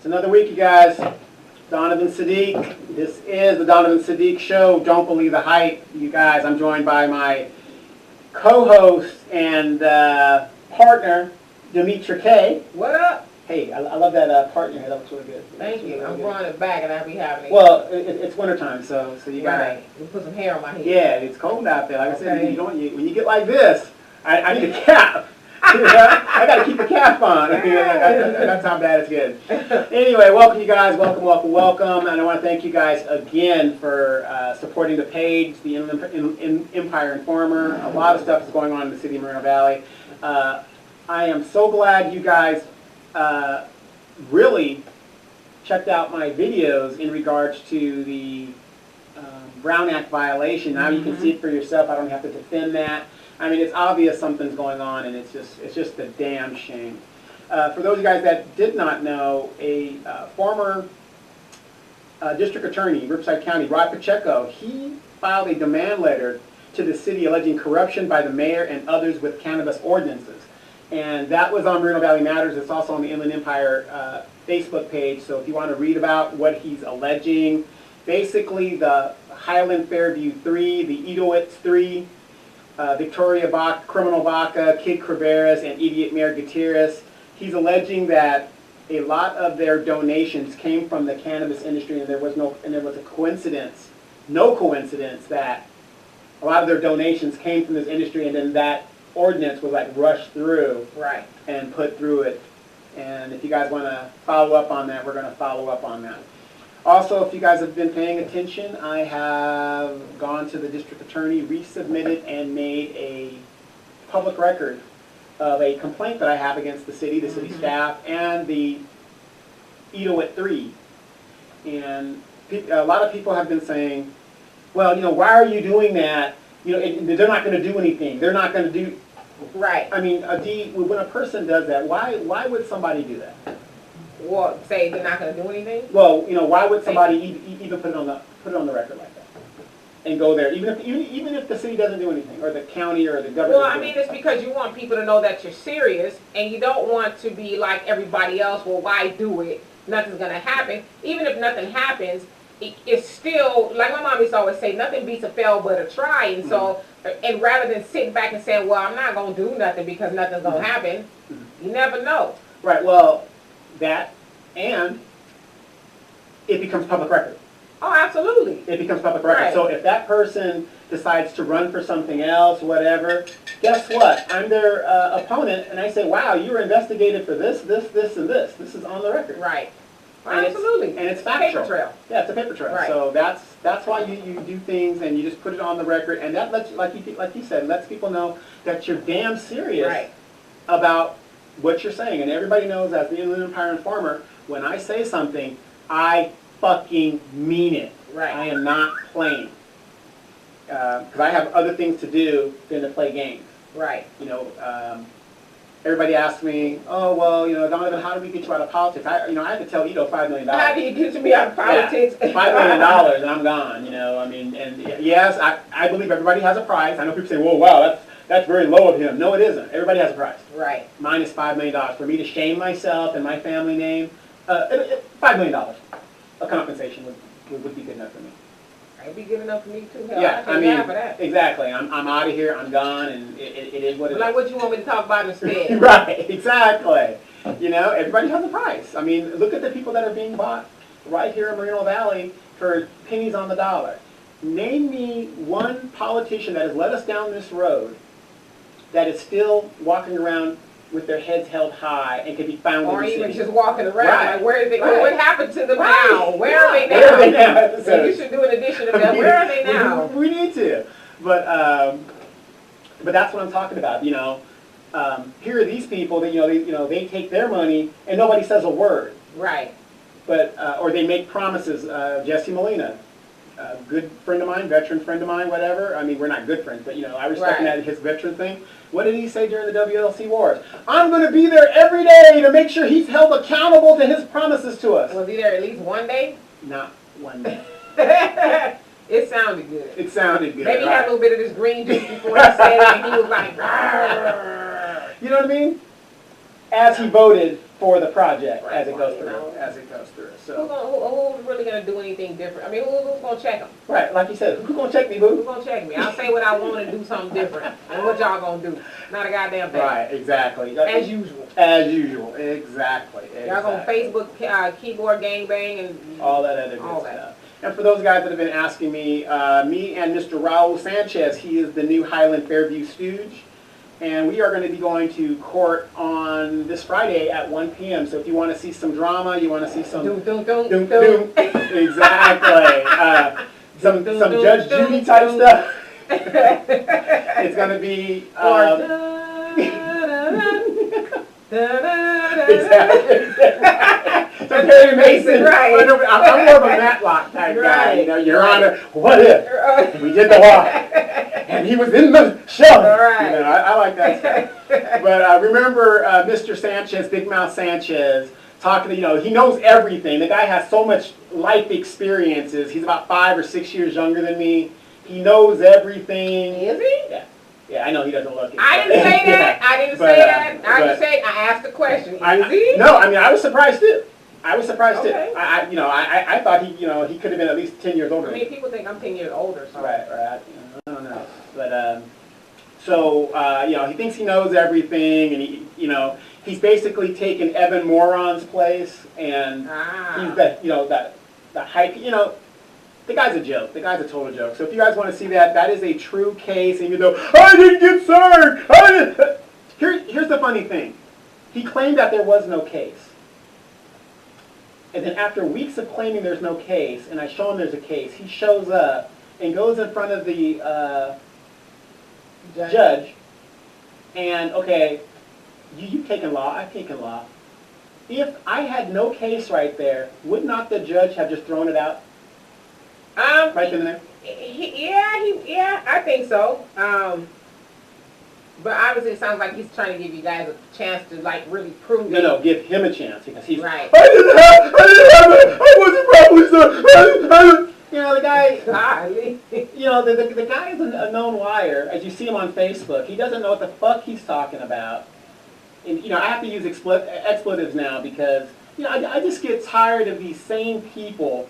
Another week, you guys. Donovan Sadiq. This is the Donovan Sadiq Show. Don't believe the hype, you guys. I'm joined by my co-host and partner, Demetra K. What up? Hey, I love that partner. That looks really good. Thank you. I'm growing it back, and I'll be having it. Well, it's wintertime, so you gotta. Right. You put some hair on my head. Yeah, it's cold out there. Like I said, Okay. when you get like this, I need a cap. I got to keep the cap on. That's how bad it's getting. Anyway, welcome you guys. Welcome. And I want to thank you guys again for supporting the page, the Empire Informer. A lot of stuff is going on in the city of Moreno Valley. I am so glad you guys really checked out my videos in regards to the Brown Act violation. Now you can see it for yourself. I don't have to defend that. I mean, it's obvious something's going on, and it's just a damn shame. For those of you guys that did not know, a former district attorney, Riverside County, Rod Pacheco, he filed a demand letter to the city alleging corruption by the mayor and others with cannabis ordinances. And that was on Moreno Valley Matters. It's also on the Inland Empire Facebook page. So if you want to read about what he's alleging, basically the Highland Fairview 3, the Idowitz 3, Victoria Baca, Criminal Baca, Kid Creveras, and Idiot Mayor Gutierrez. He's alleging that a lot of their donations came from the cannabis industry, and there was a coincidence, no coincidence, that a lot of their donations came from this industry, and then that ordinance was like rushed through, Right. and put through it. And if you guys want to follow up on that, we're going to follow up on that. Also, if you guys have been paying attention, I have gone to the district attorney, resubmitted, and made a public record of a complaint that I have against the city staff, and the Idowit 3. And a lot of people have been saying, well, you know, why are you doing that? You know, they're not going to do anything. They're not going to do. Right. I mean, when a person does that, why would somebody do that? Well, say they're not going to do anything? Well, you know, why would somebody even put it on the record like that and go there, even if the city doesn't do anything, or the county or the government? Well, I mean, it's because you want people to know that you're serious, and you don't want to be like everybody else. Well, why do it? Nothing's going to happen. Even if nothing happens, it's still, like my mom used to always say, nothing beats a fail but a try. And so, and rather than sitting back and saying, well, I'm not going to do nothing because nothing's going to happen, you never know. Right. Well, that, and it becomes public record. Oh, absolutely. It becomes public record. Right. So if that person decides to run for something else, whatever, guess what? I'm their opponent, and I say, wow, you were investigated for this, and this. This is on the record. Right. And Absolutely. And it's factual. Paper trail. Yeah, it's a paper trail. Right. So that's why you do things, and you just put it on the record, and that lets, like you said, lets people know that you're damn serious Right. about what you're saying. And everybody knows, as the Inland Empire Informer, when I say something, I fucking mean it. Right. I am not playing. Because I have other things to do than to play games. Right. You know, everybody asks me, oh, well, you know, Donovan, how do we get you out of politics? I have to tell Ito $5 million. How do you get me out of politics? Yeah, $5 million and I'm gone, you know. I mean, and yes, I believe everybody has a price. I know people say, well, wow, that's very low of him. No, it isn't. Everybody has a price. Right. Mine is $5 million. For me to shame myself and my family name, $5 million. A compensation would be good enough for me. It'd be good enough for me too. Hell, Yeah, I mean, for that. Exactly. I'm out of here. I'm gone, and it is what it is. Like what you want me to talk about instead? Right. Exactly. You know, everybody has a price. I mean, look at the people that are being bought right here in Moreno Valley for pennies on the dollar. Name me one politician that has led us down this road that is still walking around with their heads held high and can be found Or in the even city. just walking around. Right. Like, where are they? Right. What happened to them Right. now? Where are they now? Where are they now? So you should do an edition of that. Where are they now? We need to. But that's what I'm talking about. You know, here are these people that they take their money and nobody says a word. Right. But or they make promises. Jesse Molina, a good friend of mine, veteran friend of mine, whatever. I mean, we're not good friends, but you know, I respect Right. his veteran thing. What did he say during the WLC wars? I'm going to be there every day to make sure he's held accountable to his promises to us. Was he there at least one day? Not one day. It sounded good. It sounded good. Maybe he right? had a little bit of this green juice before he said it, and he was like, "Rrr." You know what I mean? as he voted for the project Right, as it goes you through. know. As it goes through. Who's So really gonna do anything different? I mean, who's gonna check them? right, like you said, who's gonna check me, Who's boo? gonna check me? I'll say what I want and do something different. And what y'all gonna do? Not a goddamn thing. Right, exactly. As usual. As usual, exactly. Y'all gonna Facebook keyboard gangbang and all that other all good that. stuff. And for those guys that have been asking me, me and Mr. Raul Sanchez, he is the new Highland Fairview Stooge. And we are going to be going to court on this Friday at 1 p.m. So if you want to see some drama, you want to see some Doom, doom, doom, doom, doom. Exactly. Some Judge Judy type stuff. It's going to be exactly. So Perry Mason, Right. I'm more of a Matlock type guy. Right. You know, Your Honor, what if we did the walk and he was in the show? Right. You know, I like that stuff. But remember Mr. Sanchez, Big Mouth Sanchez, talking to, you know, he knows everything. The guy has so much life experiences. He's about 5 or 6 years younger than me. He knows everything. Is he? Yeah. Yeah, I know he doesn't look it. I didn't say that. I didn't say that. I just say I asked the question. Is he? No, I mean, I was surprised too. I was surprised Okay. too. I thought he could have been at least 10 years older. I mean, people think I'm 10 years older, so. Right. I don't know. But he thinks he knows everything, and he's basically taken Evan Moron's place, and he's the hype. The guy's a joke. The guy's a total joke. So if you guys want to see that, that is a true case. And I didn't get served. Here's the funny thing. He claimed that there was no case. And then after weeks of claiming there's no case, and I show him there's a case, he shows up and goes in front of the judge. And, okay, you've taken law, I've taken law. If I had no case right there, would not the judge have just thrown it out? Right in there? Yeah, I think so. But obviously it sounds like he's trying to give you guys a chance to really prove it. No, give him a chance because he's right. I didn't have it. I wasn't probably so. The guy. The guy is a known liar. As you see him on Facebook, he doesn't know what the fuck he's talking about. And I have to use expletives now because I just get tired of these same people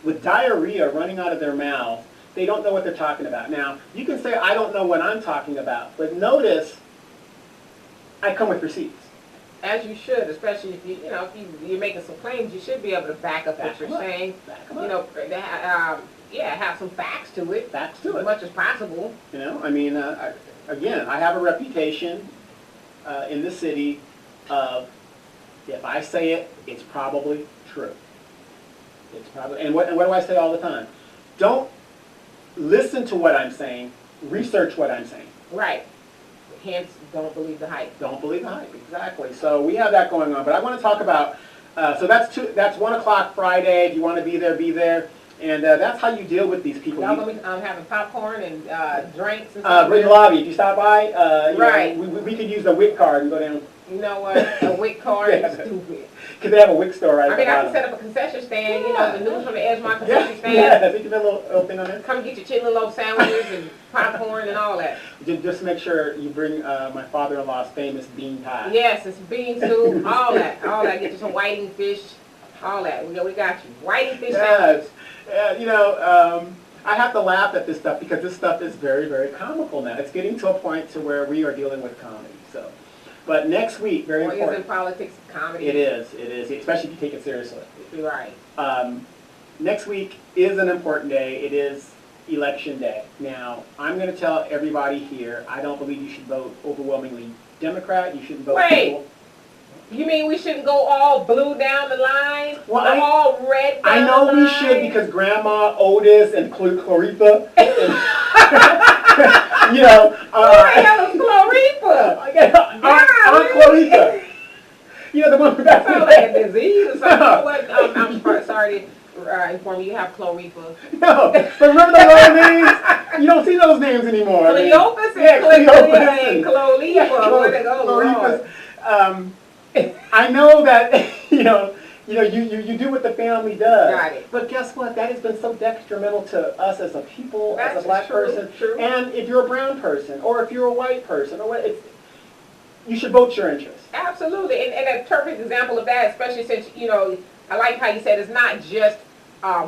with diarrhea running out of their mouth. They don't know what they're talking about. Now, you can say, I don't know what I'm talking about, but notice I come with receipts. As you should, especially if you're making some claims, you should be able to back up what you're saying. Back them up. Have some facts to it. Facts to it. As much as possible. I have a reputation in the city of, if I say it, it's probably true. It's probably, and what do I say all the time? Don't listen to what I'm saying, research what I'm saying. Right. Hence, don't believe the hype. Don't believe the hype, exactly. So we have that going on. But I want to talk about, that's 1 o'clock Friday. If you want to be there, be there. And that's how you deal with these people. Y'all going to be having popcorn and drinks and stuff? Bridge Lobby, if you stop by, right. We could use the WIC card and go down. You know what? A WIC card is stupid. Because they have a WIC store right I can set up a concession stand, the news from the Edgemont concession stand. Yeah, we can put a little thing on there. Come get your chitlin loaf sandwiches and popcorn and all that. Just make sure you bring my father-in-law's famous bean pie. Yes, it's bean soup, all that. Get you some whiting fish, all that. We got you. Whiting fish sandwiches. I have to laugh at this stuff because this stuff is very, very comical now. It's getting to a point to where we are dealing with comedy. So, but next week, very important. Is in politics comedy? It is, especially if you take it seriously. Right. Next week is an important day. It is Election Day. Now, I'm going to tell everybody here, I don't believe you should vote overwhelmingly Democrat. You shouldn't vote. Wait. You mean we shouldn't go all blue down the line? Well, all red down I know the we line? should because Grandma Otis and Clarifa. Who the hell is Clarifa? Aunt Clarifa. The one from back Sounds like a disease or something. I'm sorry to inform you have Clarifa. No, but remember those names? You don't see those names anymore. Cleopas and Cleopas. I know that you do what the family does. Got it. But guess what? That has been so detrimental to us as a people, as a black person, true. and if you're a brown person, or if you're a white person, or what. you should vote your interest. Absolutely, and a perfect example of that, especially since, I like how you said it's not just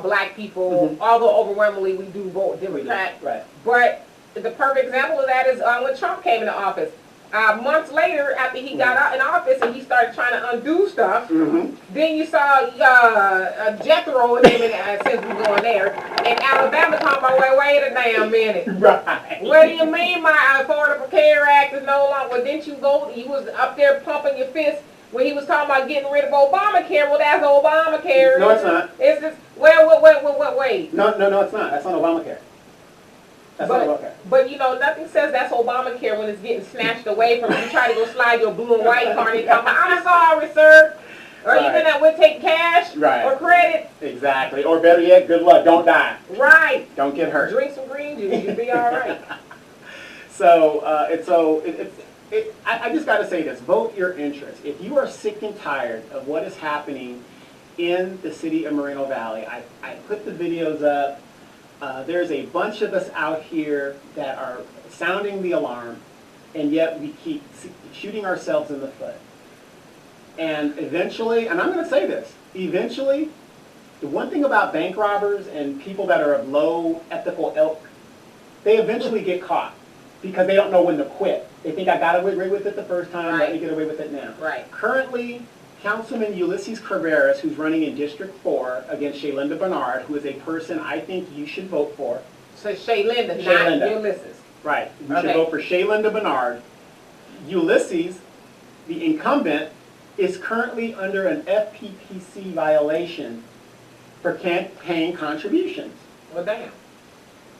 black people, although overwhelmingly we do vote Democrat. Right. But the perfect example of that is when Trump came into office. Months later, after he got out in office and he started trying to undo stuff, then you saw Jethro and him, since we're going there, in Alabama talking about, wait a damn minute. Right. What do you mean my Affordable Care Act is no longer? Well, didn't you go, you was up there pumping your fist when he was talking about getting rid of Obamacare. Well, that's Obamacare. No, it's not. It's just, wait. No, it's not. That's not Obamacare. That's not Obamacare. But nothing says that's Obamacare when it's getting snatched away from you. Try to go slide your blue and white card and come, I'm sorry, sir. Or Right. even that we'll take cash or credit. Exactly. Or better yet, good luck. Don't die. Right. Don't get hurt. Drink some green juice. You'll be all right. I just got to say this. Vote your interest. If you are sick and tired of what is happening in the city of Moreno Valley, I put the videos up. There's a bunch of us out here that are sounding the alarm, and yet we keep shooting ourselves in the foot. And eventually, and I'm going to say this, eventually, the one thing about bank robbers and people that are of low ethical ilk, they eventually get caught because they don't know when to quit. They think I got away with it the first time, let me get away with it now. Right. Currently, Councilman Ulysses Carreras, who's running in District 4 against Shaylinda Bernard, who is a person I think you should vote for. So Shaylinda, not Ulysses. Right. You should vote for Shaylinda Bernard. Ulysses, the incumbent, is currently under an FPPC violation for campaign contributions. Well, damn.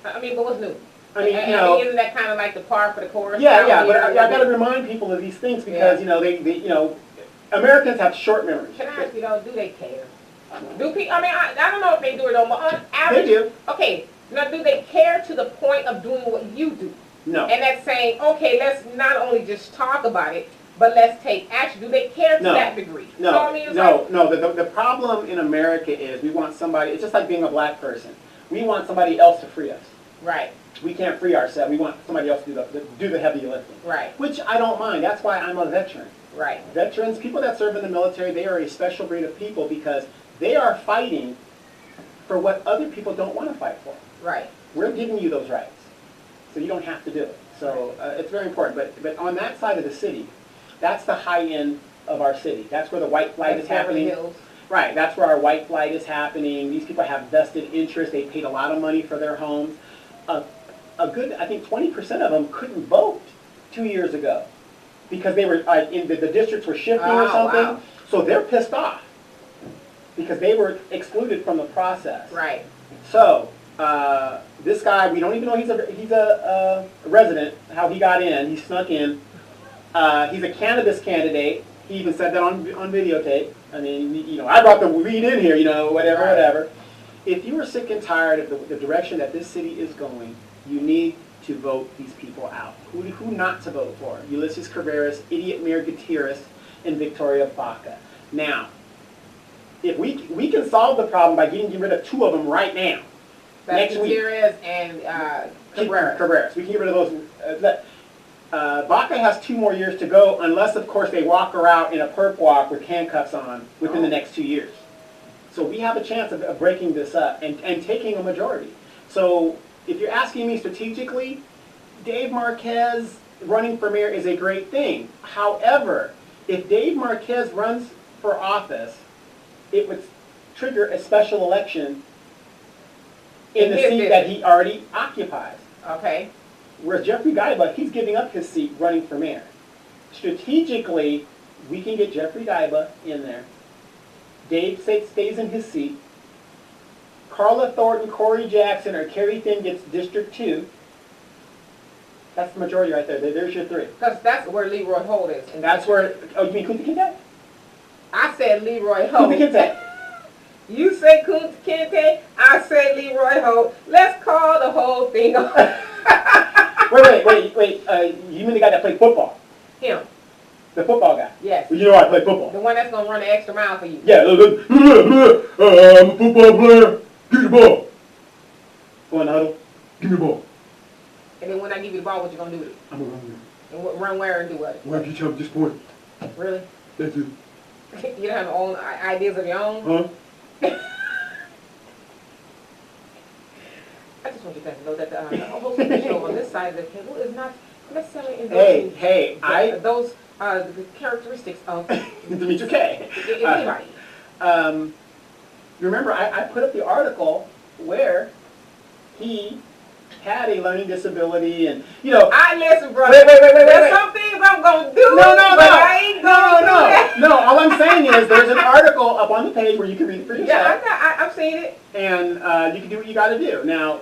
I mean, but what's new? I mean, isn't that kind of like the par for the course? Yeah, but I got to remind people of these things because Americans have short memories. Can I ask you though, do they care? Do people? I mean, I don't know if they do it though, but on average, they do. Okay, now do they care to the point of doing what you do? No. And that's saying, okay, let's not only just talk about it, but let's take action. Do they care to that degree? No, so, I mean, the problem in America is we want somebody, it's just like being a black person. We want somebody else to free us. Right. We can't free ourselves. We want somebody else to do the heavy lifting. Right. Which I don't mind. That's why I'm a veteran. Right. Veterans, people that serve in the military, they are a special breed of people because they are fighting for what other people don't want to fight for. Right. We're giving you those rights, so you don't have to do it. So it's very important. But on that side of the city, that's the high end of our city. That's where the white flight is happening. Hills. Right. That's where our white flight is happening. These people have vested interest. They paid a lot of money for their homes. A good, I think 20% of them couldn't vote 2 years ago because they were in the districts were shifting or something. Wow. So they're pissed off because they were excluded from the process. Right. So this guy, we don't even know he's a resident. How he got in? He snuck in. He's a cannabis candidate. He even said that on videotape. I mean, I brought the weed in here. Whatever. If you are sick and tired of the direction that this city is going, you need to vote these people out. Who not to vote for? Ulysses Carreras, Idiot Mayor Gutierrez, and Victoria Baca. Now, if we can solve the problem by getting rid of 2 of them right now. That's next week. Gutierrez and Carreras. We can get rid of those. Baca has 2 more years to go, unless, of course, they walk her out in a perp walk with handcuffs on within the next 2 years. So we have a chance of breaking this up and taking a majority. So if you're asking me strategically, Dave Marquez running for mayor is a great thing. However, if Dave Marquez runs for office, it would trigger a special election in the seat that he already occupies. Okay. Whereas Jeffrey Gaiba, he's giving up his seat running for mayor. Strategically, we can get Jeffrey Gaiba in there. Dave stays in his seat. Carla Thornton, Corey Jackson, or Kerry Finn gets District 2. That's the majority right there. There's your 3. Because that's where Leroy Holt is. And that's where, you mean Kunta Kinte? I said Leroy Holt. Kunta Kinte. You say Kunta Kinte, I say Leroy Holt. Let's call the whole thing off. Wait. You mean the guy that played football? Him. The football guy? Yes. Well, you know I play football. The one that's going to run the extra mile for you. Yeah. I'm a football player. Give me the ball. Go on, huddle. Give me the ball. And then when I give you the ball, what you going to do with it? I'm going to run with it. And run where and do what? Why did you tell me this point? Really? That's it. You don't have your own ideas of your own? Huh? I just want you guys to know that the host of the show on this side of the table is not necessarily Hey, those the characteristics of Dimitri K. anybody. Remember, I put up the article where he had a learning disability, and I listen, brother. Wait. There's some things I'm gonna do. No. But I ain't gonna do that. No. All I'm saying is there's an article up on the page where you can read it for yourself. Yeah, I've seen it. And you can do what you got to do. Now,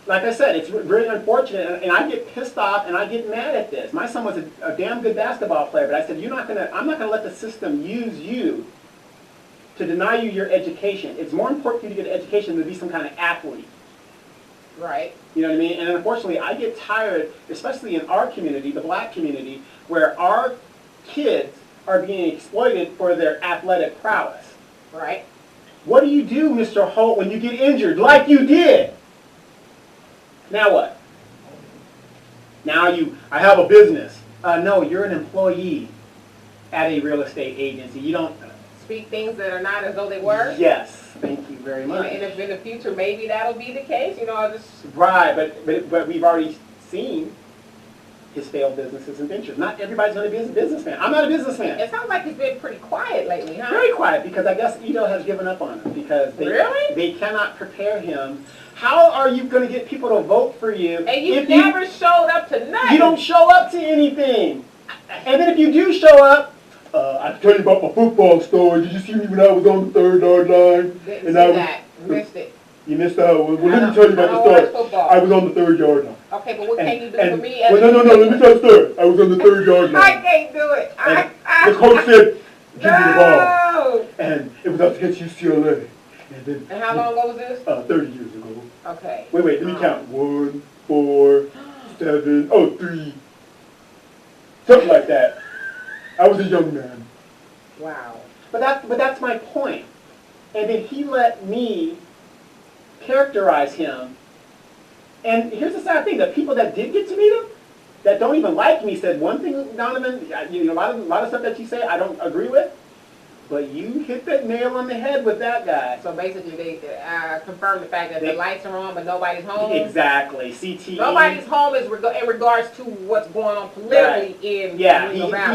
like I said, it's very unfortunate, and I get pissed off and I get mad at this. My son was a damn good basketball player, but I said, I'm not gonna let the system use you to deny you your education. It's more important for you to get an education than to be some kind of athlete. Right. You know what I mean? And unfortunately, I get tired, especially in our community, the black community, where our kids are being exploited for their athletic prowess. Right. What do you do, Mr. Holt, when you get injured, like you did? Now what? Now I have a business. No, you're an employee at a real estate agency. You don't speak things that are not as though they were. Yes, thank you very much. And if in the future maybe that'll be the case, I'll just. Right, but we've already seen his failed businesses and ventures. Not everybody's going to be a businessman. I'm not a businessman. It sounds like he's been pretty quiet lately, huh? Very quiet, because I guess Edo has given up on him because they cannot prepare him. How are you going to get people to vote for you? And you never showed up to nothing. You don't show up to anything. And then if you do show up, I can tell you about my football story. Did you see me when I was on the 3rd-yard line? Didn't see that. Missed it. You missed out. Well, let me tell you about the story. I was on the 3rd-yard line. Okay, but what can you do for me? No. Let me tell the story. I was on the 3rd-yard line. I can't do it. The coach said, "Give me the ball," and it was up against UCLA. And how long ago was this? 30 years ago. Okay. Wait. Let me count. 1, 4, 7, 3, something like that. I was a young man. Wow. But that's my point. And then he let me characterize him. And here's the sad thing: the people that did get to meet him, that don't even like me, said one thing, Donovan. A lot of stuff that you say I don't agree with. But you hit that nail on the head with that guy. So basically, they confirm the fact that the lights are on, but nobody's home. Exactly. CTE. Nobody's home is in regards to what's going on politically in he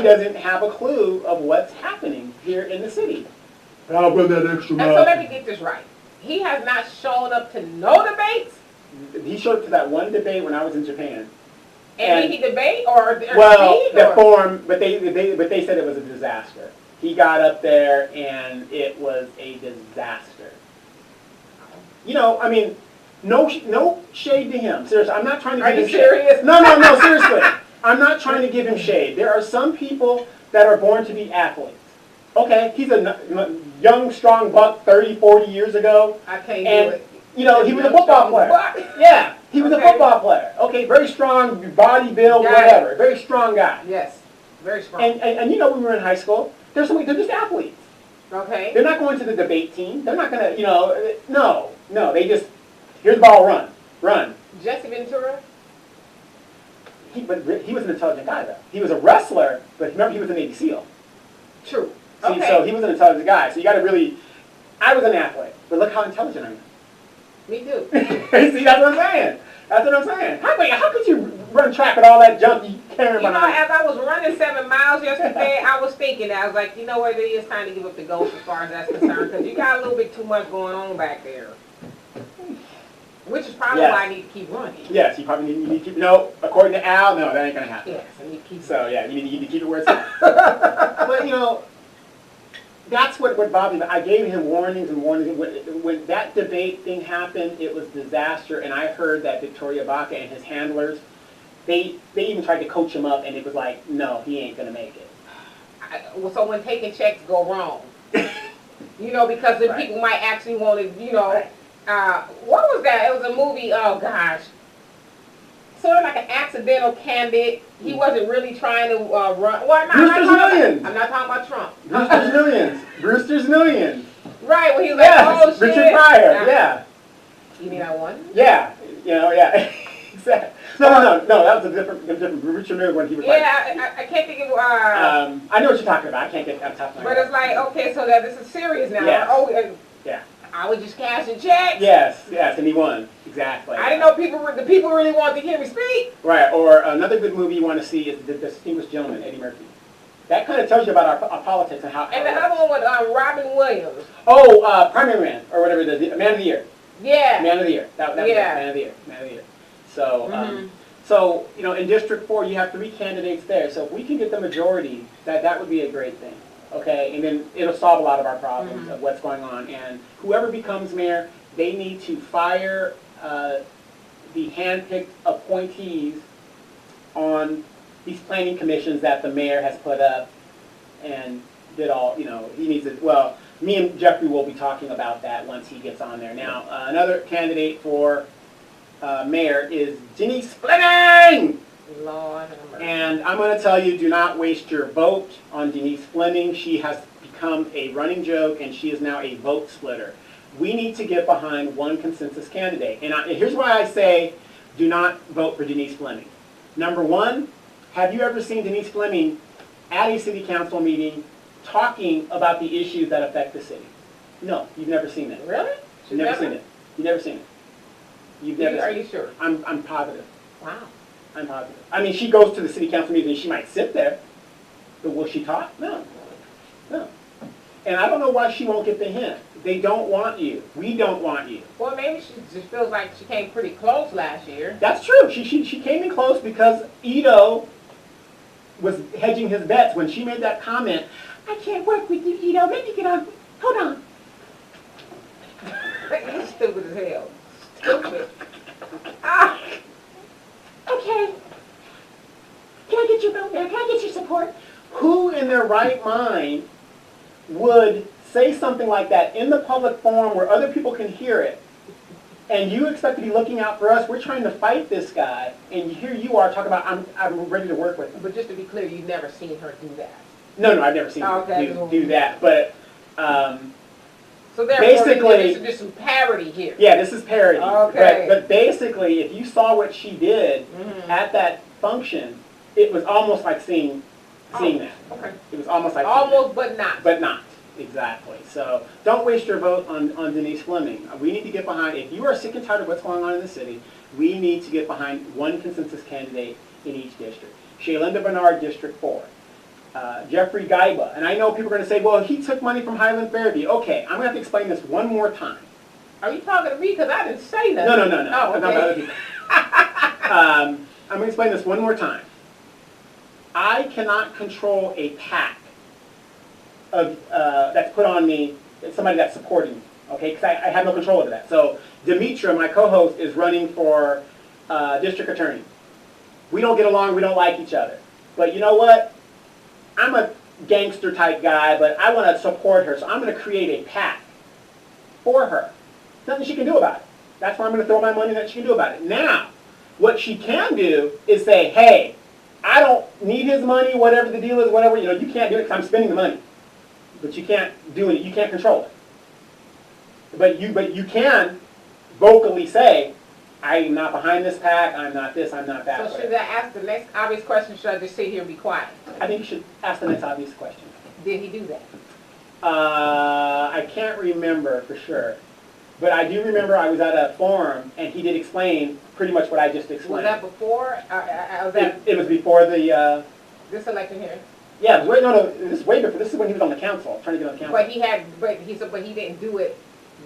doesn't have a clue of what's happening here in the city. I'll run that extra mile. And so let me get this right. He has not shown up to no debates. He showed up to that one debate when I was in Japan. And did he debate or the form? But they said it was a disaster. He got up there and it was a disaster. No shade to him. Seriously, I'm not trying to give him shade. Are you serious? No, seriously. I'm not trying to give him shade. There are some people that are born to be athletes. Okay, he's a young, strong buck 30, 40 years ago. I can't do it. He was a football player. Yeah, he was a football player. Okay, very strong, body build, whatever. Very strong guy. Yes, very strong. And when we were in high school, they're just athletes. Okay. They're not going to the debate team. They're not going to, no. They just, here's the ball, run. Jesse Ventura? He was an intelligent guy, though. He was a wrestler, but remember, he was a Navy SEAL. True. See, okay. So he was an intelligent guy. So you got to really, I was an athlete, but look how intelligent I am. Me too. See, that's what I'm saying. How could you run track with all that junk you carry behind? As I was running 7 miles yesterday, I was thinking, I was like, you know what, it is time to give up the ghost as far as that's concerned, because you got a little bit too much going on back there. Which is probably why I need to keep running. Yes, you probably need to keep, according to Al, no, that ain't going to happen. Yes, I need to keep So, yeah, you need to keep it where it's at. But, that's what bothered me. I gave him warnings and warnings. When that debate thing happened, it was disaster. And I heard that Victoria Baca and his handlers, they even tried to coach him up, and it was like, no, he ain't going to make it. So when taking checks go wrong, because the people might actually want to, what was that? It was a movie, oh gosh. Sort of like an accidental candidate. He wasn't really trying to run. Well, Brewster's Millions. I'm not talking about Trump. Brewster's Millions. Right, when he was like, oh shit. Richard Pryor, yeah. You mean I won? Yeah, yeah. Exactly. No. That was a different. Richard Mille when he was like. Yeah, I can't think of. I know what you're talking about. I can't get on top of my But head. it's like, okay, so that this is serious now. Yes. Oh, Yeah. I was just cashing checks. Yes, and he won. Exactly. I didn't know the people really wanted to hear me speak. Right, or another good movie you want to see is The Distinguished Gentleman, Eddie Murphy. That kind of tells you about our politics and how. And the other one with Robin Williams. Oh, Primary Man, or whatever it is, Man of the Year. Yeah. Man of the Year. That was Yeah. it, Man of the Year. Man of the Year. So, so in District 4, you have 3 candidates there. So if we can get the majority, that would be a great thing. Okay, and then it'll solve a lot of our problems of what's going on. And whoever becomes mayor, they need to fire the hand-picked appointees on these planning commissions that the mayor has put up and did all, he needs to, well, me and Jeffrey will be talking about that once he gets on there. Now, another candidate for mayor is Denise Fleming! Lord have mercy. And I'm going to tell you, do not waste your vote on Denise Fleming. She has become a running joke, and she is now a vote splitter. We need to get behind one consensus candidate. And here's why I say do not vote for Denise Fleming. Number one, have you ever seen Denise Fleming at a city council meeting talking about the issues that affect the city? No, you've never seen that. Really? You've never seen it. You've never seen it. You've never Are seen you it. sure? I'm positive. Wow. I'm positive. I mean, she goes to the city council meeting and she might sit there, but will she talk? No. No. And I don't know why she won't get the hint. They don't want you. We don't want you. Well, maybe she just feels like she came pretty close last year. That's true. She came in close because Ito was hedging his bets when she made that comment. I can't work with you, Ito. Let me get on. Hold on. You're stupid as hell. Stupid. Ah. Okay. Can I get your vote now? Can I get your support? Who in their right mind would say something like that in the public forum where other people can hear it, and you expect to be looking out for us? We're trying to fight this guy, and here you are talking about, I'm ready to work with him. But just to be clear, you've never seen her do that. No, I've never seen Okay. her do that, but So therefore, basically, this is just some parody here. yeah, this is parody. Okay. But basically, if you saw what she did at that function, it was almost like seeing that. Okay. It was almost like seeing Almost, but not. that. But not. Exactly. So don't waste your vote on Denise Fleming. We need to get behind, if you are sick and tired of what's going on in the city, we need to get behind one consensus candidate in each district. Shaylinda Bernard, District 4. Jeffrey Gaiba. And I know people are going to say, well, he took money from Highland Fairview. Okay, I'm going to have to explain this one more time. Are you talking to me? Because I didn't say nothing. No. Oh, I'm talking about other okay. people. I'm going to explain this one more time. I cannot control a PAC of that's put on me, somebody that's supporting me, okay? Because I have no control over that. So Demetra, my co-host, is running for district attorney. We don't get along, we don't like each other. But you know what? I'm a gangster type guy, but I want to support her, so I'm going to create a PAC for her. Nothing she can do about it. That's where I'm going to throw my money that she can do about it. Now, what she can do is say, hey, I don't need his money, whatever the deal is, whatever, you can't do it because I'm spending the money. But you can't do it, you can't control it. But you can vocally say, I'm not behind this PAC, I'm not this, I'm not that. So should I ask the next obvious question, or should I just sit here and be quiet? I think you should ask the next obvious question. Did he do that? I can't remember for sure. But I do remember I was at a forum and he did explain pretty much what I just explained. Was that before? Was that It was before the, this election here? yeah, it was this is way before. This is when he was on the council, trying to get on the council. But he didn't do it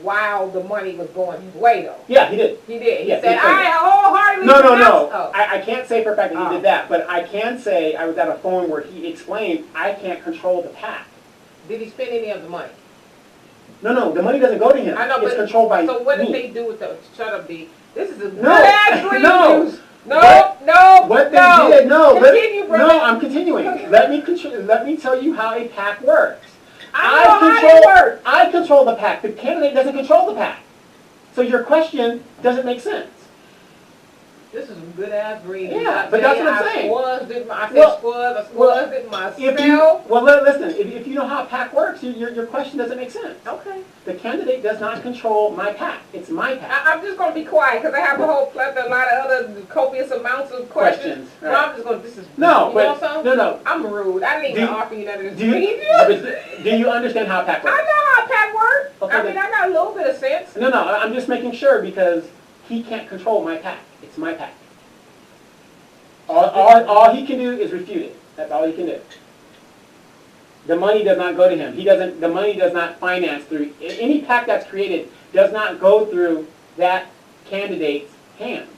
while the money was going his way though. Yeah, he did. He did. He Yes, said, he said I wholeheartedly No. renounce-" Oh. I can't say for a fact that he Oh. did that, but I can say I was at a forum where he explained I can't control the PAC. Did he spend any of the money? No, the money doesn't go to him. I know, it's but controlled by so what me. did they do with the shut up D? This is a No, good ass green no. juice. No. What they did, Continue, brother. no, I'm continuing. Let me tell you how a PAC works. I know how it works. I control the PAC. The candidate doesn't control the PAC. So your question doesn't make sense. This is some good ass reading. Yeah, but that's what I'm saying. I said Well, squads it myself. Listen, if you know how a PAC works, your question doesn't make sense. Okay. The candidate does not control my PAC. It's my PAC. I'm just going to be quiet because I have a whole plethora, a lot of other copious amounts of questions. Right. So I'm just going to, this is, No, you but, know something? no. I'm rude. I didn't even offer you none of this. Do you understand how PAC works? I know how PAC works. Okay, I mean, I got a little bit of sense. No, I'm just making sure because he can't control my PAC. It's my PAC. All he can do is refute it. That's all he can do. The money does not go to him. The money does not finance through, any PAC that's created does not go through that candidate's hands.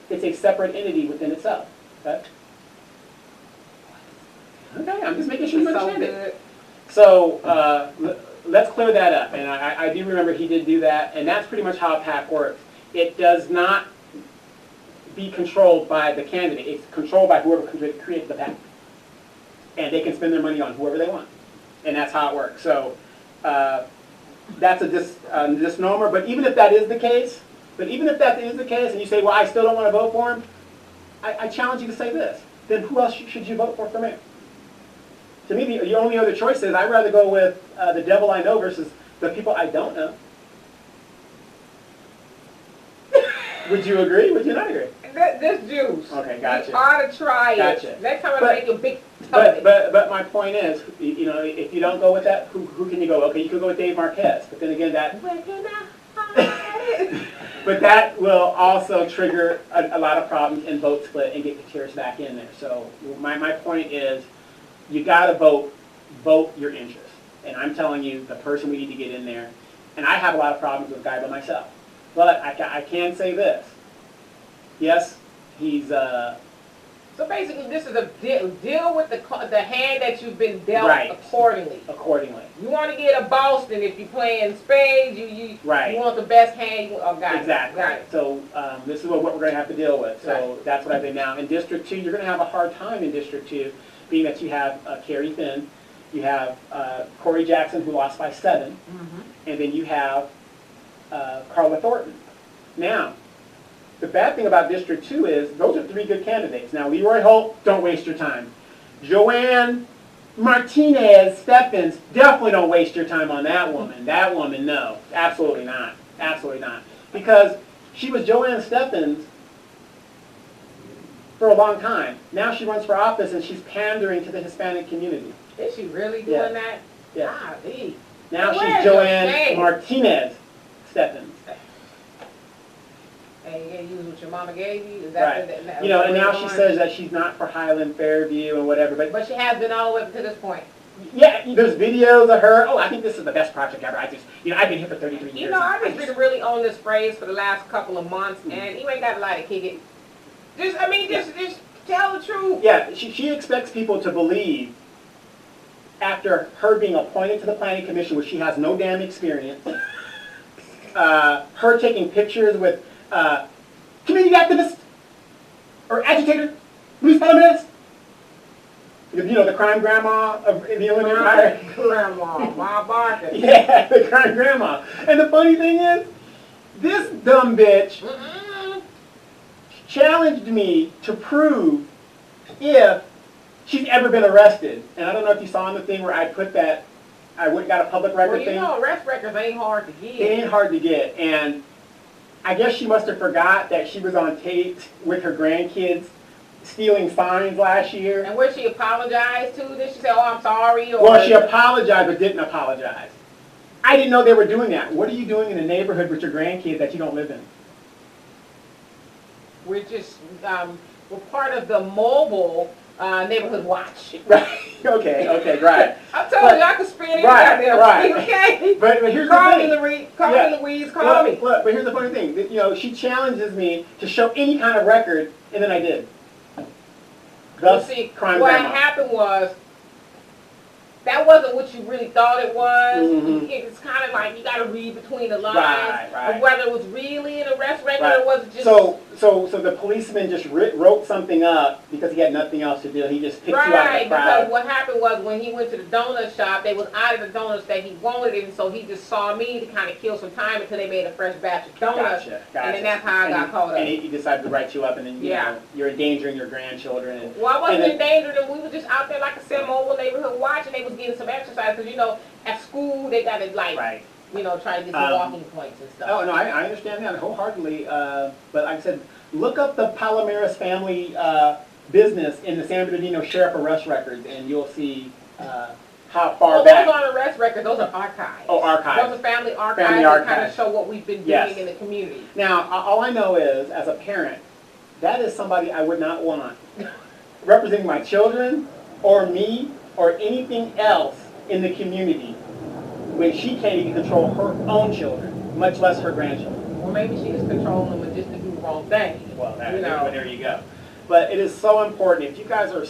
It's a separate entity within itself. Okay, I'm just making sure you understand it. So let's clear that up. And I do remember he did do that, and that's pretty much how a PAC works. It does not be controlled by the candidate. It's controlled by whoever creates the PAC. And they can spend their money on whoever they want. And that's how it works. So that's a misnomer. But even if that is the case, and you say, well, I still don't want to vote for him, I challenge you to say this. Then who else should you vote for mayor? To me, the only other choice is I'd rather go with the devil I know versus the people I don't know. Would you agree? Would you not agree? This juice. Okay, gotcha. You ought to try Gotcha. it. Next time I make a big tub. But my point is, you know, if you don't go with that, who can you go? Okay, you could go with Dave Marquez, but then again, Where can I hide it? but that will also trigger a lot of problems and vote split and get the chairs back in there. So my point is, you got to vote your interest. And I'm telling you, the person we need to get in there. And I have a lot of problems with Guy by myself. But I can say this. Yes, he's... So basically, this is a deal with the hand that you've been dealt right. accordingly. You want to get a Boston if you're playing spades. You want the best hand. Exactly. Got it. So this is what we're going to have to deal with. So that's what I think now. In District 2, you're going to have a hard time in District 2, being that you have Kerry Finn, you have Corey Jackson, who lost by 7, and then you have Carla Thornton. Now, the bad thing about District 2 is those are 3 good candidates. Now, Leroy Holt, don't waste your time. Joanne Martinez Stephens, definitely don't waste your time on that woman. That woman, no. Absolutely not. Absolutely not. Because she was Joanne Stephens for a long time. Now she runs for office and she's pandering to the Hispanic community. Is she really doing that? Yeah. Golly. Now she's Joanne Martinez Stephens. And you're going to use what your mama gave you? Is that right. You know, and now she says that she's not for Highland Fairview and whatever. But she has been all the way up to this point. Yeah, there's videos of her. Oh, I think this is the best project ever. I've been here for 33 years. You know, I've just been really on this phrase for the last couple of months, and you ain't got to lie to kick it. Just tell the truth. Yeah, she expects people to believe, after her being appointed to the Planning Commission, where she has no damn experience, her taking pictures with community activist or agitator, Luis Palomares, you know, the crime grandma of the Illinois Empire. Grandma, Ma Barker. Yeah, the crime grandma. And the funny thing is, this dumb bitch challenged me to prove if she's ever been arrested. And I don't know if you saw in the thing where I put that, I went and got a public record thing. Well, you know, arrest records ain't hard to get. It ain't hard to get. And I guess she must have forgot that she was on tape with her grandkids stealing signs last year. And where she apologized to? Did she say, oh, I'm sorry? Or well, she apologized but didn't apologize. I didn't know they were doing that. What are you doing in a neighborhood with your grandkids that you don't live in? We're just, we're part of the MoVal neighborhood watch. Right. Okay, right. I told you I could spin it right. Okay. But here's call the thing. Call me Louise, call me. Look, but here's the funny thing. You know, she challenges me to show any kind of record, and then I did. Thus, see, crime what grandma. happened was, that wasn't what you really thought it was. Mm-hmm. It's kind of like you got to read between the lines right. of whether it was really an arrest record or was it just... So So the policeman just wrote something up because he had nothing else to do. He just picked you out of the Right, crowd. because what happened was when he went to the donut shop, they was out of the donuts that he wanted, and so he just saw me to kind of kill some time until they made a fresh batch of donuts. Gotcha. And then that's how I got caught up. And he decided to write you up, and then you Yeah. know, you're endangering your grandchildren. And, Well, I wasn't and in danger, and we were just out there, like I said, mobile neighborhood watching. They was getting some exercise, because, you know, at school, they got to, like, right. you know, try to get some walking points and stuff. Oh, no, I understand that wholeheartedly. But like I said, look up the Palomares family business in the San Bernardino Sheriff Arrest Records, and you'll see how far back. Those aren't arrest records, those are archives. Oh, archives. Those are family archives Family that kind archives. of show what we've been doing Yes. in the community. Now, all I know is, as a parent, that is somebody I would not want representing my children or me or anything else in the community when she can't even control her own children, much less her grandchildren. Or maybe she was controlling them just to do the wrong thing. Well, You know. there you go. But it is so important. If you guys are,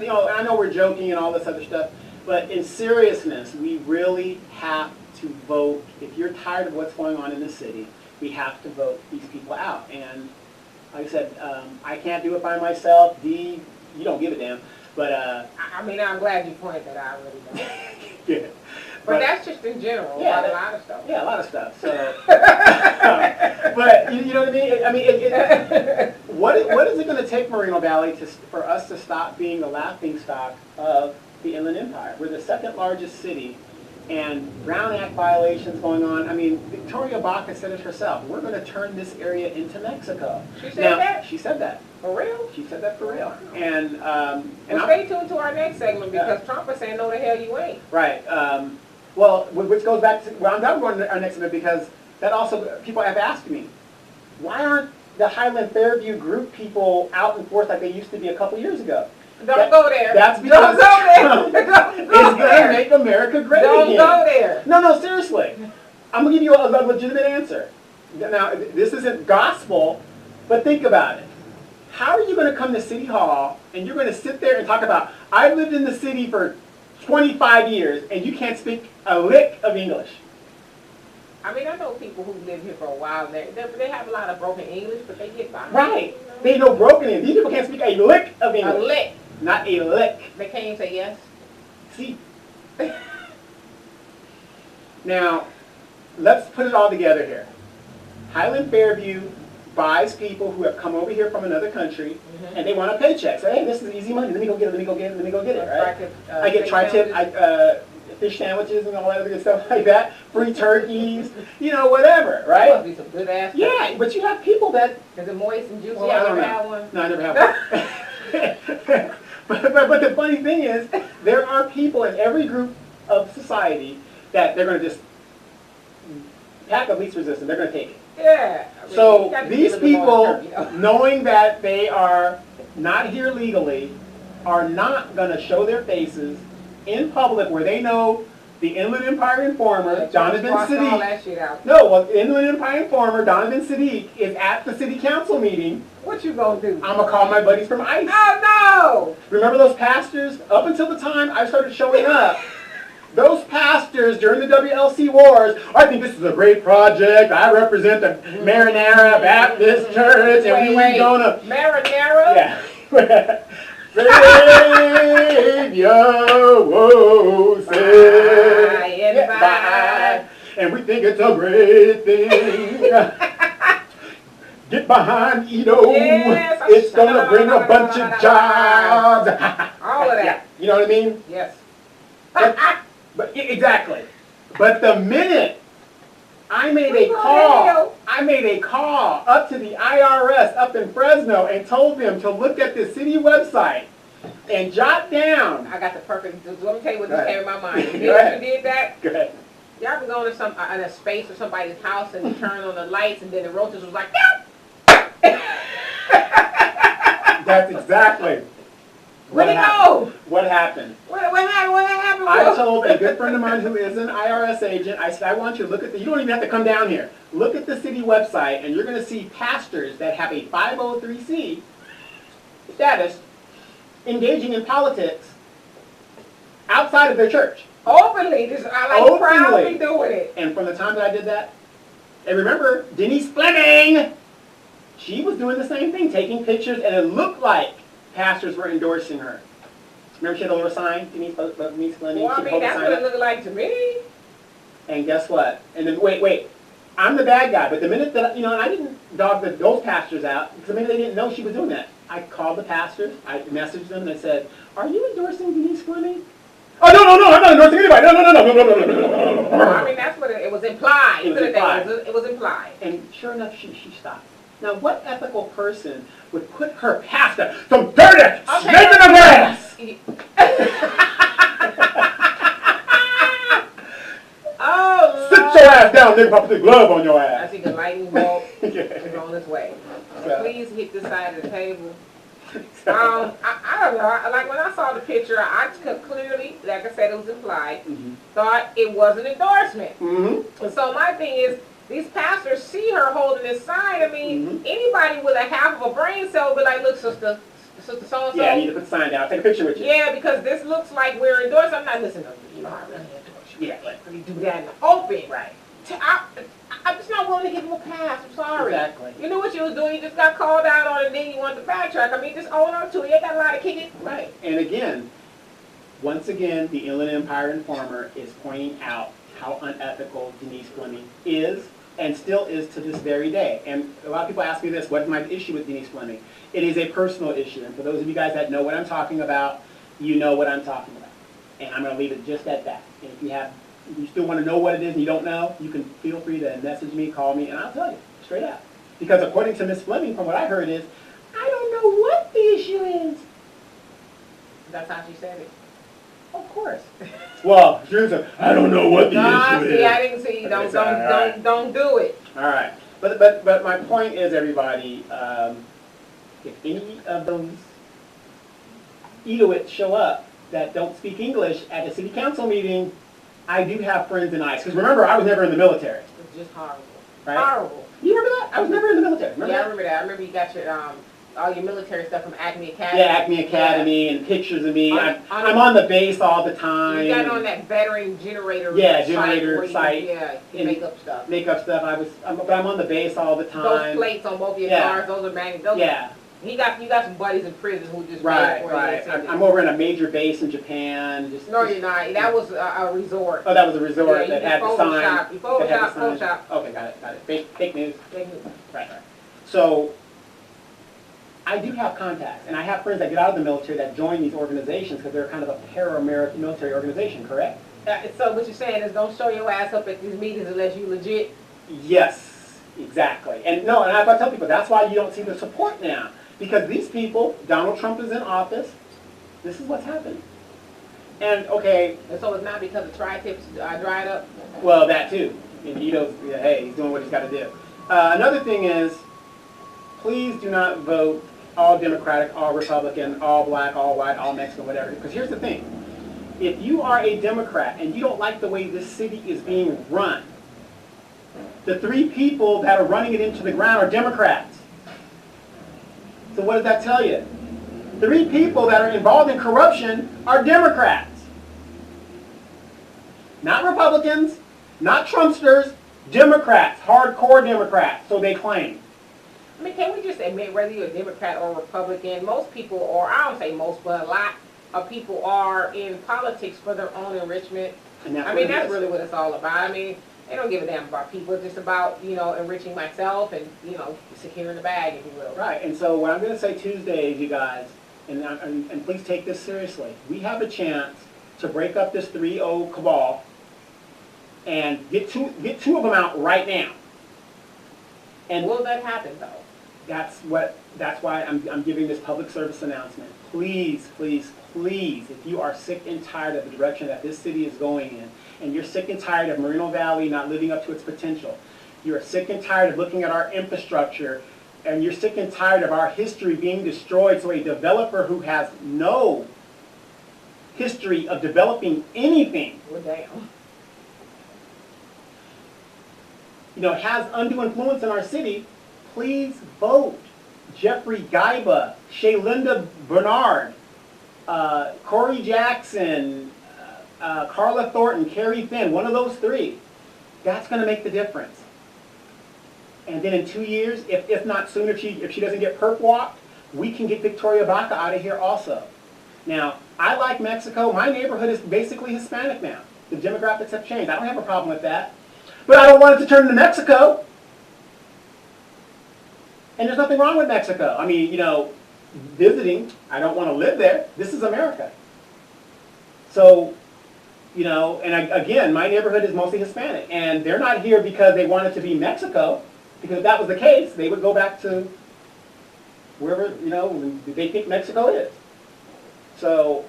you know, I know we're joking and all this other stuff, but in seriousness, we really have to vote. If you're tired of what's going on in the city, we have to vote these people out. And like I said, I can't do it by myself. Dee, you don't give a damn. But I mean, I'm glad you pointed that out, really. yeah. But that's just in general, Yeah, about a lot of stuff. Yeah, a lot of stuff. So, but you know what I mean? I mean, what is it going to take, Moreno Valley, for us to stop being the laughingstock of the Inland Empire? We're the second largest city, and Brown Act violations going on. I mean, Victoria Baca said it herself. We're going to turn this area into Mexico. She said that? She said that. For real? She said that for real. And Well, stay tuned to our next segment, because Trump is saying, no, the hell you ain't. right. Well, which goes back to, well, I'm not going to our next minute, because that also, people have asked me, why aren't the Highland Fairview group people out and forth like they used to be a couple years ago? Don't go there. That's because Don't go there. Trump Don't go is going to there. make America great Don't again. go there. No, seriously. I'm going to give you a legitimate answer. Now, this isn't gospel, but think about it. How are you going to come to City Hall and you're going to sit there and talk about, I've lived in the city for 25 years and you can't speak a lick of English? I mean, I know people who live here for a while, and they have a lot of broken English, but they get by. Right. You know? They know broken English. These people can't speak a lick of English. A lick. Not a lick. They can't even say yes. See? Now, let's put it all together here. Highland Fairview buys people who have come over here from another country, and they want a paycheck. So, hey, this is easy money. Let me go get it, let me go get it, let me go get it, right? I get tri-tip fish sandwiches and all that other good stuff like that. Free turkeys, you know, whatever, Right? right? Must be some good ass. Yeah, but you have people that... Is it moist and juicy? Well, I I don't never know. had one. No, I never have one. But the funny thing is, there are people in every group of society that they're going to just pack of least resistance. They're going to take it. Yeah. I mean, you So gotta be these a little more people, curvy, knowing that they are not here legally, are not going to show their faces in public where they know the Inland Empire Informer, Donovan All Sadiq. that shit out. No, well, Inland Empire Informer, Donovan Sadiq, is at the city council meeting. What you gonna do? I'm going to call my buddies from ICE. Oh Remember those pastors? Up until the time I started showing up, those pastors during the WLC wars, I think this is a great project. I represent the Marinara Baptist Church, and we're gonna... no! Marinara? Yeah. Savior, whoa, say bye. And we think it's a great thing. Get behind Edo. Yes, It's gonna bring a bunch of jobs. All of that. Yeah, you know what I mean? Yes. But exactly. But the minute I made We a go to call, hell. I made a call up to the IRS up in Fresno and told them to look at the city website and jot down. I got the perfect. Let me tell you what Go just ahead. came in my mind. Go You know ahead. you did that? Go ahead. You ever go to in a space or somebody's house and you turn on the lights and then the roaches was like, That's exactly where'd it go? what happened. What happened? What happened? I told a good friend of mine who is an IRS agent, I said, I want you to look at you don't even have to come down here. Look at the city website and you're going to see pastors that have a 503c status engaging in politics outside of their church. Openly, I like proudly Openly. doing it. And from the time that I did that, and remember, Denise Fleming, she was doing the same thing, taking pictures, and it looked like pastors were endorsing her. Remember she had a little sign, Denise Fleming? Well, I mean, that's what it looked like to me. And guess what? And then, wait. I'm the bad guy, but the minute that, and I didn't dog those pastors out, because the minute they didn't know she was doing that, I called the pastors, I messaged them, and I said, are you endorsing Denise Fleming? Oh, no, I'm not endorsing anybody. No. I mean, that's what it was implied. It was implied. And sure enough, she stopped. Now, what ethical person would put her pastor, some dirty snake in the grass? Oh, sit your ass down, nigga, put the glove on your ass. I see the lightning bolt is on its way. So please hit this side of the table. I don't know. Like when I saw the picture, I could clearly, like I said, it was implied, thought it was an endorsement. And so my thing is, these pastors see her holding this sign. I mean, anybody with a half of a brain cell would be like, look, sister so-and-so. Yeah, you need to put the sign down. Take a picture with you. Yeah, because this looks like we're endorsing. I'm not listening to you. I really endorse you. Yeah, like you do that in the open. Right. I'm just not willing to give him a pass. I'm sorry. Exactly. You knew what you was doing. You just got called out on it, and then you wanted to backtrack. I mean, just own up to it. You ain't got a lot of kicking. Right. And again, once again, the Inland Empire Informer is pointing out how unethical Denise Fleming is and still is to this very day. And a lot of people ask me this, what's my issue with Denise Fleming? It is a personal issue. And for those of you guys that know what I'm talking about, you know what I'm talking about. And I'm going to leave it just at that. And if you still want to know what it is and you don't know, you can feel free to message me, call me, and I'll tell you straight out. Because according to Miss Fleming, from what I heard is, I don't know what the issue is. That's how she said it. Of course. Well, she said, I don't know what the issue is. I didn't see. Don't do it. All right. But my point is, everybody, if any of those Edoites show up that don't speak English at a city council meeting, I do have friends in ICE. Because remember, I was never in the military. It's just horrible. Right? Horrible. You remember that? I was never in the military. Remember I that? remember that. I remember you got your all your military stuff from Acme Academy. Yeah, Acme Academy and pictures of me. I'm on the base all the time. You got on that veteran generator. Generator site. You make up stuff. Make up stuff. But I'm on the base all the time. Those plates on both of your cars, those are manual. You got some buddies in prison who just right. I'm over in a major base in Japan. No, you're not. That was a resort. Oh, that was a resort that had the sign. You Photoshop. Okay, got it. Fake news. Fake news. Right. So I do have contacts, and I have friends that get out of the military that join these organizations because they're kind of a paramilitary organization, correct? So what you're saying is don't show your ass up at these meetings unless you legit. Yes, exactly. And I tell people that's why you don't see the support now. Because these people, Donald Trump is in office, this is what's happened. And okay. And so it's not because the tri-tips dried up? Well, that too. And hey, he's doing what he's got to do. Another thing is, please do not vote all Democratic, all Republican, all black, all white, all Mexican, whatever. Because here's the thing. If you are a Democrat and you don't like the way this city is being run, the three people that are running it into the ground are Democrats. So what does that tell you? Three people that are involved in corruption are Democrats. Not Republicans, not Trumpsters, Democrats, hardcore Democrats, so they claim. I mean, can we just admit whether you're a Democrat or Republican, most people, or I don't say most, but a lot of people are in politics for their own enrichment. That's really what it's all about. I mean, they don't give a damn about people. It's just about, enriching myself and, securing the bag, if you will. Right. And so what I'm going to say Tuesday, you guys, and please take this seriously, we have a chance to break up this 3-0 cabal and get two of them out right now. And will that happen, though? That's why I'm giving this public service announcement. Please, please, please, if you are sick and tired of the direction that this city is going in, and you're sick and tired of Moreno Valley not living up to its potential, you're sick and tired of looking at our infrastructure, and you're sick and tired of our history being destroyed, so a developer who has no history of developing anything, well, damn. Has undue influence in our city, please vote Jeffrey Gaiba, Shaylinda Bernard, Corey Jackson, Carla Thornton, Carrie Finn, one of those three. That's going to make the difference. And then in 2 years, if not sooner, if she doesn't get perp walked, we can get Victoria Baca out of here also. Now, I like Mexico. My neighborhood is basically Hispanic now. The demographics have changed. I don't have a problem with that. But I don't want it to turn into Mexico. And there's nothing wrong with Mexico. I mean, visiting, I don't want to live there. This is America. So, and again, my neighborhood is mostly Hispanic. And they're not here because they want it to be Mexico. Because if that was the case, they would go back to wherever, they think Mexico is. So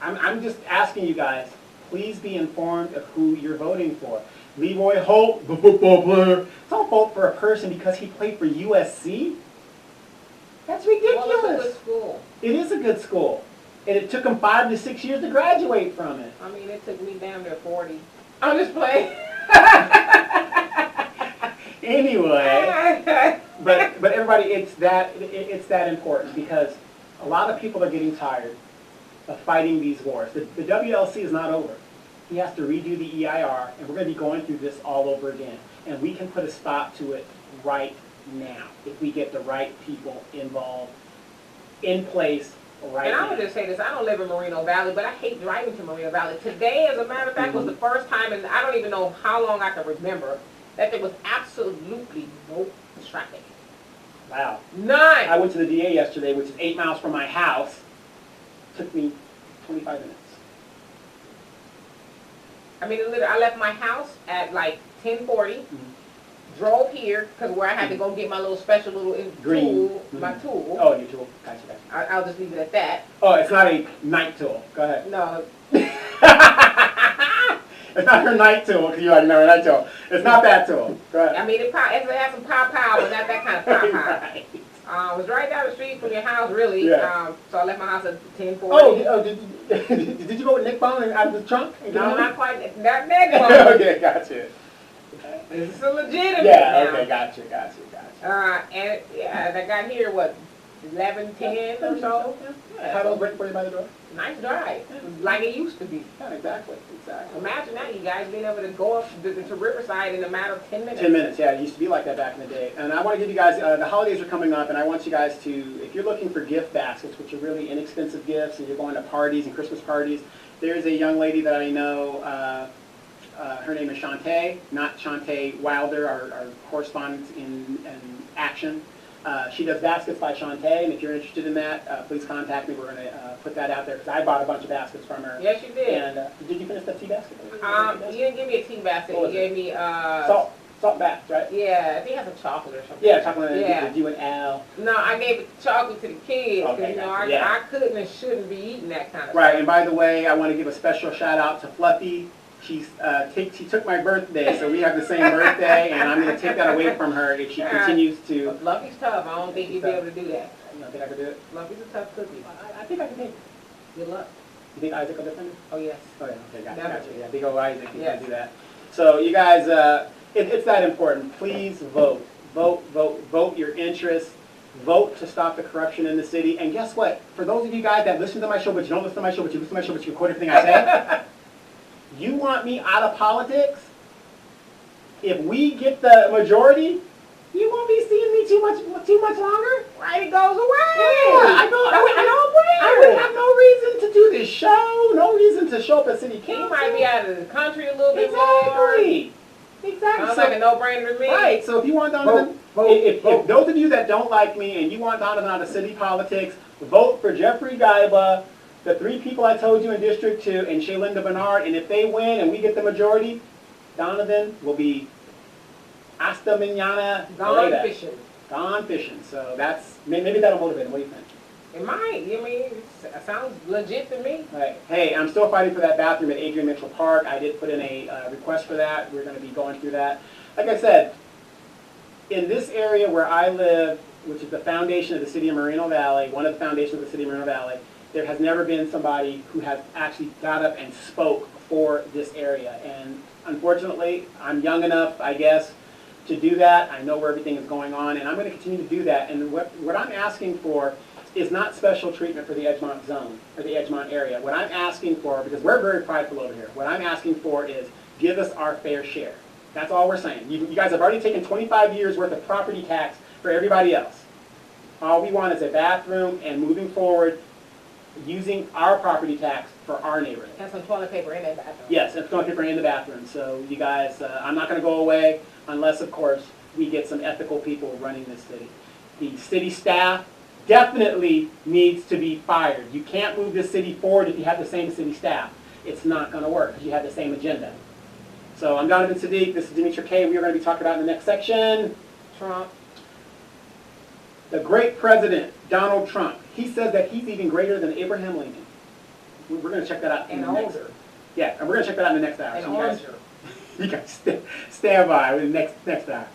I'm just asking you guys, please be informed of who you're voting for. Leroy Holt, the football player. Don't vote for a person because he played for USC. That's ridiculous. Well, it's a good school. It is a good school. And it took him 5 to 6 years to graduate from it. I mean, it took me damn near 40. I'm just playing. Anyway, but everybody, it's that important because a lot of people are getting tired of fighting these wars. The WLC is not over. He has to redo the EIR, and we're going to be going through this all over again. And we can put a stop to it right now if we get the right people involved, in place right now. And I would just say this, I don't live in Moreno Valley, but I hate driving to Moreno Valley. Today, as a matter of fact, was the first time, and I don't even know how long I can remember, that there was absolutely no traffic. Wow. None. I went to the DA yesterday, which is 8 miles from my house. Took me 25 minutes. I mean, literally, I left my house at like 10:40, drove here, because where I had to go get my little special little tool, my tool. Oh, your tool. Gotcha. I'll just leave it at that. Oh, it's not a night tool. Go ahead. No. It's not her night tool, because you already know her night tool. It's not that tool. Go ahead. I mean, it has some pow, but not that kind of pow. Right. It was right down the street from your house, really. Yeah. So I left my house at 10:40. Oh, did you go with neck bone out of the trunk? No, not quite. Not neck bone. Okay, gotcha. This is a legitimate Yeah, now. okay, gotcha. And yeah, I got here, 11:10 or so? How those waiting for you by the door? Nice drive. Like it used to be. Yeah, exactly. Imagine that, you guys being able to go up to Riverside in a matter of 10 minutes. 10 minutes, yeah, it used to be like that back in the day. And I want to give you guys, the holidays are coming up, and I want you guys to, if you're looking for gift baskets, which are really inexpensive gifts, and you're going to parties and Christmas parties, there's a young lady that I know, her name is Shantae, not Shantae Wilder, our correspondent in Action. She does baskets by Shantae, and if you're interested in that, please contact me. We're going to put that out there, because I bought a bunch of baskets from her. Yes, you did. And did you finish that tea basket? You didn't give me a tea basket. You gave me Salt baths, right? Yeah, I think it has some chocolate or something. Yeah, chocolate. Yeah. Did you and Al? No, I gave chocolate to the kids, because Okay, yeah. I couldn't and shouldn't be eating that kind of Right, stuff. and by the way, I want to give a special shout out to Fluffy. She took my birthday, so we have the same birthday, and I'm going to take that away from her if she continues to. But Fluffy's tough. I don't think you'd be able to do that. You don't think I could do it? Fluffy's a tough cookie. I think I can take it. Good luck. You think Isaac will defend it? Oh, yes. Oh, yeah, okay, gotcha. Definitely. Yeah, big old Isaac, he's Yes. going to do that. So you guys, it's that important. Please vote. Vote your interests. Vote to stop the corruption in the city. And guess what? For those of you guys that listen to my show, but you don't listen to my show, but you listen to my show, but you record everything I say, you want me out of politics? If we get the majority, you won't be seeing me too much longer. Right, it goes away. Yeah, I would have no reason to do this show, no reason to show up at city council. You might be out of the country a little bit more. Exactly. Sounds like a no-brainer to me. Right, so if you want Donovan, if those of you that don't like me and you want Donovan out of city politics, vote for Jeffrey Gaiba, the 3 people I told you in District 2, and Shaylinda Bernard, and if they win and we get the majority, Donovan will be hasta mañana. Gone fishing. Gone fishing. So maybe that'll motivate him. What do you think? It might. I mean, it sounds legit to me. Right. Hey, I'm still fighting for that bathroom at Adrian Mitchell Park. I did put in a request for that. We're going to be going through that. Like I said, in this area where I live, which is the foundation of the city of Moreno Valley, one of the foundations of the city of Moreno Valley, there has never been somebody who has actually got up and spoke for this area. And unfortunately, I'm young enough, I guess, to do that. I know where everything is going on, and I'm going to continue to do that. And what I'm asking for is not special treatment for the Edgemont zone, or the Edgemont area. What I'm asking for, because we're very prideful over here, what I'm asking for is give us our fair share. That's all we're saying. You guys have already taken 25 years worth of property tax for everybody else. All we want is a bathroom and moving forward, using our property tax for our neighborhood. And some toilet paper in that bathroom. Yes, it's going to paper in the bathroom. So you guys, I'm not going to go away unless, of course, we get some ethical people running this city. The city staff definitely needs to be fired. You can't move this city forward if you have the same city staff. It's not going to work because you have the same agenda. So I'm Donovan Sadiq. This is Demetra Kay. We are going to be talking about in the next section. Trump. The great president, Donald Trump. He says that he's even greater than Abraham Lincoln. We're going to check that out in And the next. older. Yeah, and we're going to check that out in the next hour. And So you guys, older. you guys stand by with the next hour.